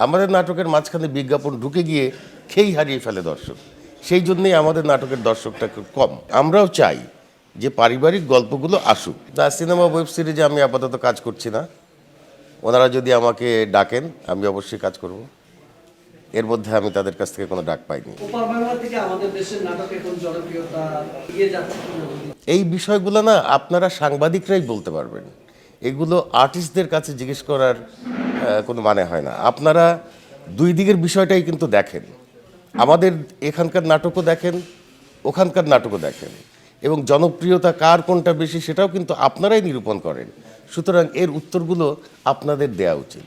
আমাদের নাটকের মাঝখানে বিজ্ঞাপন ঢুকে গিয়ে খেই হারিয়ে ফেলে দর্শক। সেই জন্যই আমাদের নাটকের দর্শকটা খুব কম। আমরাও চাই যে পারিবারিক গল্পগুলো আসুক। সিনেমা ওয়েব সিরিজে আমি আপাতত কাজ করছি না। ওনারা যদি আমাকে ডাকেন আমি অবশ্যই কাজ করব। এর মধ্যে আমি তাদের কাছ থেকে কোনো ডাক পাইনি। ওপার বাংলা থেকে আমাদের দেশের নাটক এখন জনপ্রিয়তা এগিয়ে যাচ্ছে কিনা? এই বিষয়গুলো না আপনারা সাংবাদিকরাই বলতে পারবেন। এগুলো আর্টিস্টদের কাছে জিজ্ঞেস করার কোনো মানে হয় না। আপনারা দুই দিকের বিষয়টাই কিন্তু দেখেন। আমাদের এখানকার নাটকও দেখেন, ওখানকার নাটকও দেখেন, এবং জনপ্রিয়তা কার কোনটা বেশি সেটাও কিন্তু আপনারাই নিরূপণ করেন। সুতরাং এর উত্তরগুলো আপনাদের দেয়া উচিত।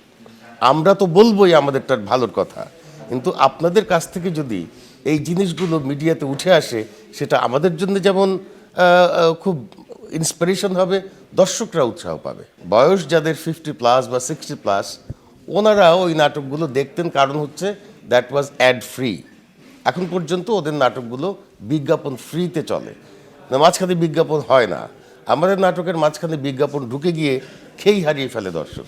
আমরা তো বলবোই আমাদেরটার ভালোর কথা, কিন্তু আপনাদের কাছ থেকে যদি এই জিনিসগুলো মিডিয়াতে উঠে আসে সেটা আমাদের জন্য যেমন খুব ইন্সপিরেশন হবে, দর্শকরা উৎসাহ পাবে। বয়স যাদের 50+ বা 60+, ওনারা ওই নাটকগুলো দেখতেন, কারণ হচ্ছে দ্যাট ওয়াজ অ্যাড ফ্রি। এখন পর্যন্ত ওদের নাটকগুলো বিজ্ঞাপন ফ্রিতে চলে না, মাঝখানে বিজ্ঞাপন হয় না। আমাদের নাটকের মাঝখানে বিজ্ঞাপন ঢুকে গিয়ে খেই হারিয়ে ফেলে দর্শক।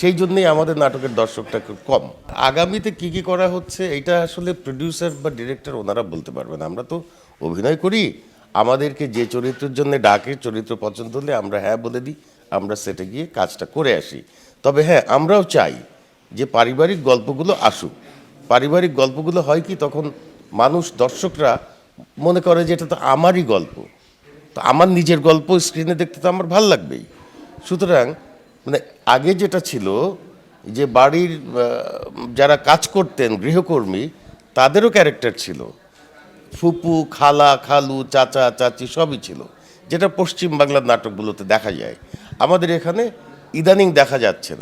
সেই জন্যই আমাদের নাটকের দর্শকটা খুব কম। আগামীতে কি কি করা হচ্ছে এটা আসলে প্রডিউসার বা ডিরেক্টর ওনারা বলতে পারবেন। আমরা তো অভিনয় করি, আমাদেরকে যে চরিত্রের জন্য ডাকে, চরিত্র পছন্দ হলে আমরা হ্যাঁ বলে দিই, আমরা সেটে গিয়ে কাজটা করে আসি। তবে হ্যাঁ, আমরাও চাই যে পারিবারিক গল্পগুলো আসুক। পারিবারিক গল্পগুলো হয় কি, তখন মানুষ, দর্শকরা মনে করে যে এটা তো আমারই গল্প, তো আমার নিজের গল্প স্ক্রিনে দেখতে তো আমার ভাল লাগবেই। সুতরাং মানে আগে যেটা ছিল যে বাড়ির যারা কাজ করতেন, গৃহকর্মী, তাদেরও ক্যারেক্টার ছিল, ফুপু, খালা, খালু, চাচা, চাচি সবই ছিল, যেটা পশ্চিম বাংলার নাটকগুলোতে দেখা যায়। আমাদের এখানে ইদানিং দেখা যাচ্ছে না।